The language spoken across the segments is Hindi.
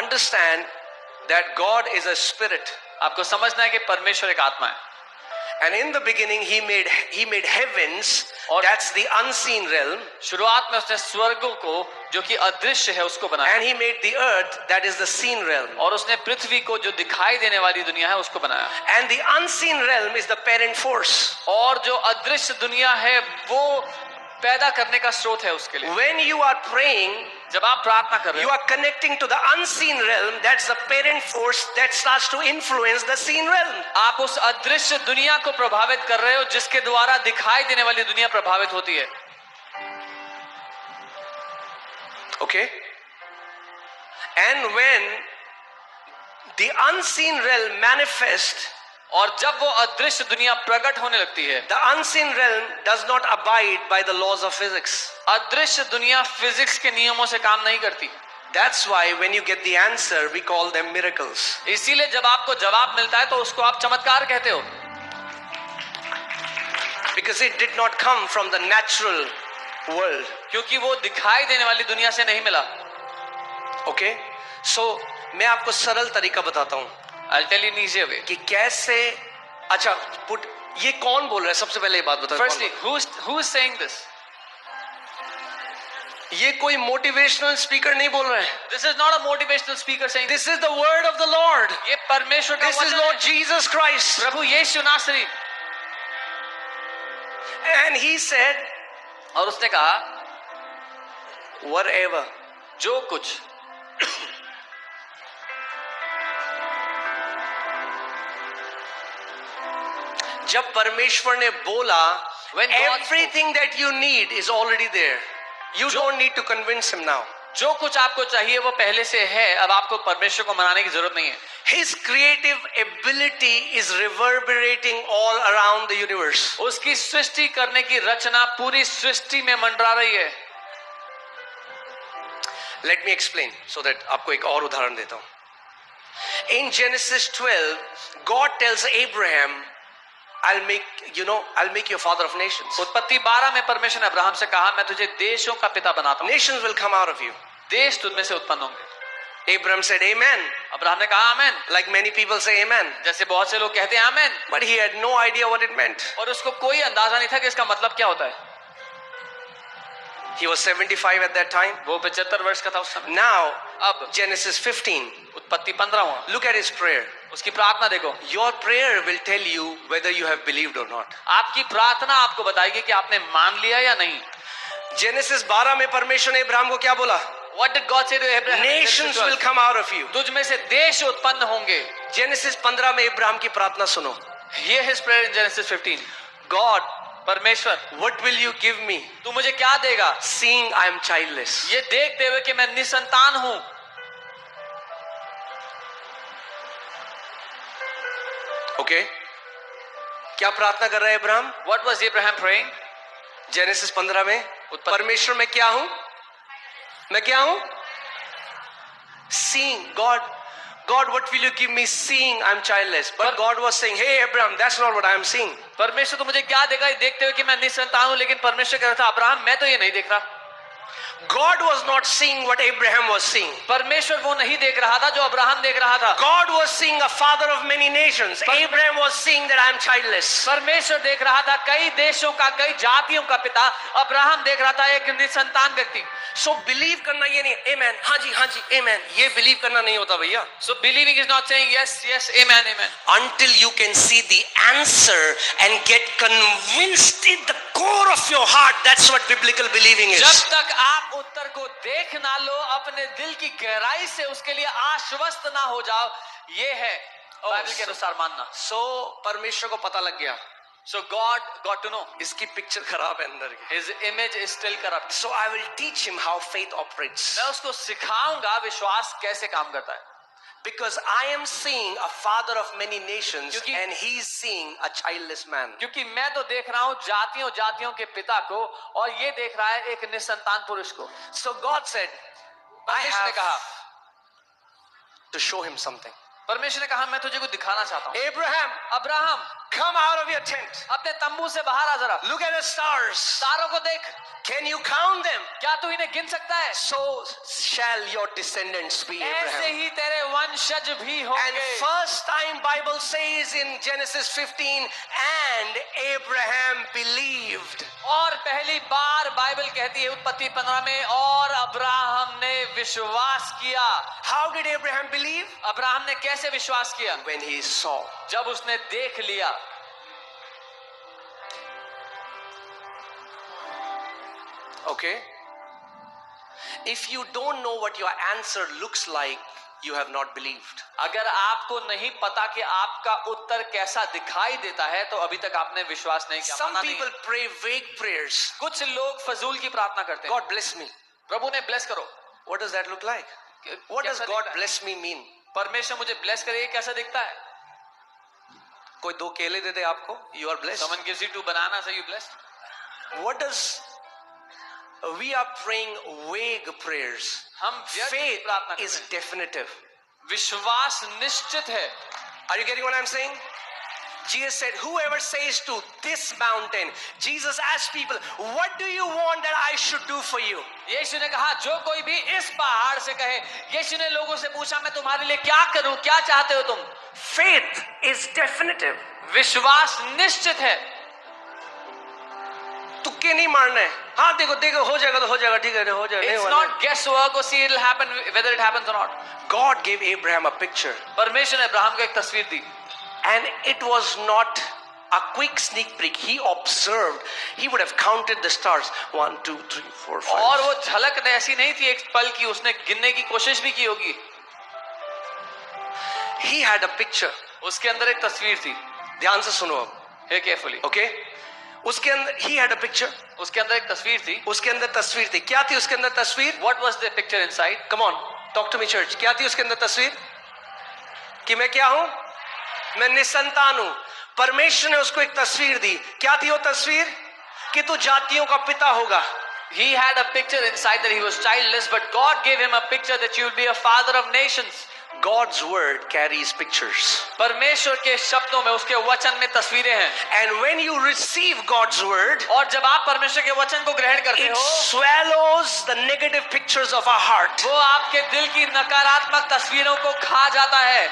understand that God is a spirit. आपको समझना है कि परमेश्वर एक आत्मा है. And in the beginning he made heavens, और that's the unseen realm. शुरुआत में उसने स्वर्गों को जो कि अदृश्य है उसको बनाया. And he made the earth, that is the seen realm. और उसने पृथ्वी को जो दिखाई देने वाली दुनिया है उसको बनाया. And the unseen realm is the parent force. और जो अदृश्य दुनिया है वो पैदा करने का स्रोत है उसके लिए. When you are praying, जब आप प्रार्थना कर रहे you हो, are connecting to the unseen realm. That's the parent force that starts to influence the seen realm. आप उस अदृश्य दुनिया को प्रभावित कर रहे हो जिसके द्वारा दिखाई देने वाली दुनिया प्रभावित होती है. Okay? And when the unseen realm manifests, और जब वो अदृश्य दुनिया प्रकट होने लगती है, the unseen realm does not abide by the laws of physics. अदृश्य दुनिया फिजिक्स के नियमों से काम नहीं करती. That's why when you get the answer, we call them miracles. इसीलिए जब आपको जवाब मिलता है तो उसको आप चमत्कार कहते हो. Because it did not come from the natural world. क्योंकि वो दिखाई देने वाली दुनिया से नहीं मिला. Okay? So मैं आपको सरल तरीका बताता हूं I'll tell you an easier way. कि कैसे. अच्छा, ये कौन बोल रहा है? सबसे पहले ये बात बताओ. Firstly, who is saying this? ये कोई मोटिवेशनल स्पीकर नहीं बोल रहा है. This is not a motivational speaker saying this. This is the word of the Lord. ये परमेश्वर का This is वचन Lord है. Jesus Christ. प्रभु यीशु नासरी. And he said, और उसने कहा whatever. जो कुछ. जब परमेश्वर ने बोला, When God everything that you need is already there. You don't need to convince him now. जो कुछ आपको चाहिए वो पहले से है. अब आपको परमेश्वर को मनाने की जरूरत नहीं है. His creative ability is reverberating all around the universe. उसकी सृष्टि करने की रचना पूरी सृष्टि में मंडरा रही है. Let me explain so that आपको एक और उदाहरण देता हूं. In Genesis 12, God tells Abraham, I'll make you a father of nations. उत्पत्ति 12 में परमेश्वर ने अब्राहम से कहा, मैं तुझे देशों का पिता बनाता हूं. Nations will come out of you. देश तुझ में से उत्पन्न होंगे. Abraham said amen. अब्राहम ने कहा आमेन. Like many people say amen. जैसे बहुत से लोग कहते हैं आमेन. But he had no idea what it meant. और उसको कोई अंदाजा नहीं था कि इसका मतलब क्या होता है. He was 75 at that time. वो 75 वर्ष का था उस समय. Now, अब Genesis 15. उत्पत्ति 15 हुआ. Look at his prayer. उसकी प्रार्थना देखो. Your prayer will tell you whether you have believed or not. आपकी प्रार्थना आपको बताएगी कि आपने मान लिया या नहीं. Genesis 12 में परमेश्वर ने इब्राहिम को क्या बोला? What did God say to Abraham? Nations will come out of you. तुझ में से देश उत्पन्न होंगे. Genesis 15 में इब्राहिम की प्रार्थना सुनो. Hear his prayer in Genesis 15. God, परमेश्वर, what will you give me? तू मुझे क्या देगा? Seeing I am childless. ये देखते हुए कि मैं निसंतान हूं. Okay? क्या प्रार्थना कर रहा है Ibrahim? What was Abraham praying? Genesis 15 में परमेश्वर मैं क्या हूं? मैं क्या हूं? Seeing God, what will you give me? Seeing I'm childless. But God was saying, hey Abraham, that's not what I am seeing. परमेश्वर तो मुझे क्या देगा ये देखते हुए कि मैं निसंतान हूं. लेकिन परमेश्वर कह रहा था अब्राहम मैं तो ये नहीं देख रहा. God was not seeing what Abraham was seeing. परमेश्वर वो नहीं देख रहा था जो अब्राहम देख रहा था. God was seeing a father of many nations. Abraham was seeing that I am childless. परमेश्वर देख रहा था कई देशों का, कई जातियों का पिता. अब्राहम देख रहा था एक निसंतान व्यक्ति. So believe करना ये नहीं, amen, हाँ जी, amen. ये believe करना नहीं होता भैया. So believing is not saying yes, amen. Until you can see the answer and get convinced in the core of your heart, that's what biblical believing is. जब तक आप उत्तर को देख ना लो, अपने दिल की गहराई से उसके लिए आश्वस्त ना हो जाओ, ये है बाइबल के अनुसार मानना. So परमेश्वर को पता लग गया. So God got to know. इसकी पिक्चर खराब है अंदर की. His image is still corrupt. So I will teach him how faith operates. मैं उसको सिखाऊंगा विश्वास कैसे काम करता है. Because I am seeing a father of many nations क्योंकि- and he is seeing a childless man. क्योंकि मैं तो देख रहा हूं जातियों के पिता को और ये देख रहा है एक निसंतान पुरुष को. So God said, I परमेश्वर ने have कहा to show him something. परमेश्वर ने कहा मैं तुझे कुछ दिखाना चाहता हूं. Abraham, Abraham Come out of your tent. अपने तंबू से बाहर आ जरा, Look at the stars. तारों को देख, Can you count them? क्या तू इन्हें गिन सकता है? So shall your descendants be, ऐसे Abraham. ही तेरे वंशज भी And होंगे। first time Bible says in Genesis 15, and Abraham believed. और पहली बार बाइबल कहती है उत्पत्ति 15 में, और अब्राहम ने विश्वास किया। How did Abraham believe? Abraham ने कैसे विश्वास किया? When he saw. जब उसने देख लिया। Okay? If you don't know what your answer looks like, you have not believed. अगर आपको नहीं पता कि आपका उत्तर कैसा दिखाई देता है तो अभी तक आपने विश्वास नहीं किया। Some माना नहीं। people pray vague prayers. कुछ लोग फजूल की प्रार्थना करते हैं। God bless me. प्रभु ने ब्लेस करो। What does that look like? What does कैसा God दिखता है? bless me mean? परमेश्वर मुझे ब्लेस करे, ये कैसा दिखता है? कोई दो केले दे दे आपको, you are blessed. Someone gives you 2 bananas, are you blessed? What does we are praying vague prayers? हम व्यर्थ की Faith प्रार्थना करते is हैं। definitive. विश्वास निश्चित है। Are you getting what I'm saying? Jesus said, whoever says to this mountain, Jesus asked people, what do you want that I should do for you? यीशु ने कहा, जो कोई भी इस पहाड़ से कहे, यीशु ने लोगों से पूछा, मैं तुम्हारे लिए क्या करूं, क्या चाहते हो तुम? Faith is definitive. विश्वास निश्चित है। तुक्के नहीं मारना है। हाँ देखो देखो हो जाएगा तो हो जाएगा, ठीक है हो जाएगा। It's not guesswork or see it'll happen whether it happens or not. God gave Abraham a picture, परमेश्वर ने अब्राहम को एक तस्वीर दी, and it was not a quick sneak peek. He observed. He would have counted the stars. 1, 2, 3, 4, 5. और वो झलक ऐसी नहीं थी एक पल की, उसने गिनने की कोशिश भी की होगी। He had a picture. उसके अंदर एक तस्वीर थी। ध्यान से सुनो अब, Hear carefully. okay? उसके अंदर he had a picture. उसके अंदर एक तस्वीर थी। उसके अंदर तस्वीर थी। क्या थी उसके अंदर तस्वीर? What was the picture inside? Come on, talk to me, church. क्या थी उसके अंदर तस्वीर? कि मैं क्या हूं? मैं निसंतान हूं। परमेश्वर ने उसको एक तस्वीर दी। क्या थी वो तस्वीर? कि तू जातियों का पिता होगा। He had a picture inside that he was childless, but God gave him a picture that you will be a father of nations. God's word carries pictures. परमेश्वर के शब्दों में, उसके वचन में तस्वीरें हैं। And when you receive God's word, और जब आप परमेश्वर के वचन को ग्रहण करते it हो, swallows the negative pictures of our heart. वो आपके दिल की नकारात्मक तस्वीरों को खा जाता है।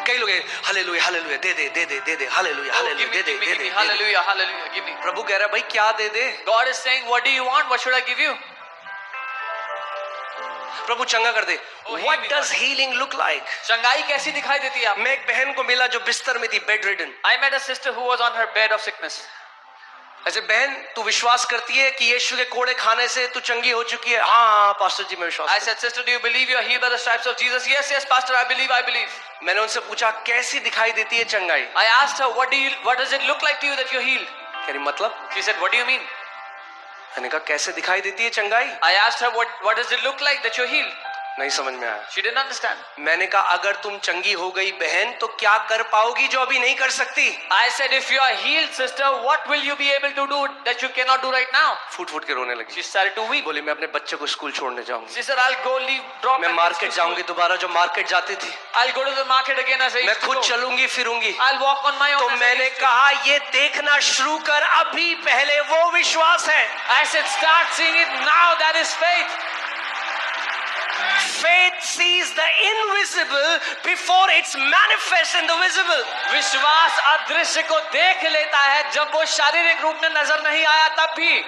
कई लोग हालेलुया हालेलुया दे दे दे दे दे दे हालेलुया हालेलुया दे दे दे दे। Hallelujah hallelujah give me. प्रभु कह रहा है भाई क्या दे दे? God is saying, what do you want? What should I give you? प्रभु चंगा कर दे। Oh, heal What me, does Lord. healing look like? चंगाई कैसी दिखाई देती है आप? मैं एक बहन को मिला जो बिस्तर में थी, bedridden. I met a sister who was on her bed of sickness. ऐसे बहन तू विश्वास करती है कि यीशु के कोड़े खाने से तू चंगी हो चुकी है? हाँ पास्टर जी मैं विश्वास I करती said, sister, do you believe you are healed by the stripes of Jesus? Yes, yes, pastor, I believe, I believe. हूँ। मैंने उनसे पूछा कैसी दिखाई देती है चंगाई? I asked her, what does it look like to you that you're healed? कह रही मतलब? She said, what do you mean? मैंने कहा कैसे दिखाई देती है चंगाई? I asked her, what does it look like that you're healed? नहीं समझ में आया। She didn't understand. मैंने कहा अगर तुम चंगी हो गई बहन तो क्या कर पाओगी जो अभी नहीं कर सकती? I said, if you are healed, sister, what will you be able to do that you cannot do right now? फूट फूट के रोने लगी। She started to weep. बोली मैं अपने बच्चे को स्कूल छोड़ने जाऊंगी। She said, I'll go drop मैं my kids मार्केट to जाऊंगी school. दोबारा जो मार्केट जाती थी। I'll go to the market again as I मैं used to खुद go. चलूंगी फिरूंगी। I'll walk on my own. तो as I मैंने used to. कहा ये देखना शुरू कर अभी, पहले वो विश्वास है। I said, start seeing it now. That is faith. Faith sees the invisible before it's manifest in the visible. विश्वास अदृश्य को देख लेता है जब वो शारीरिक रूप में नजर नहीं आया तब भी।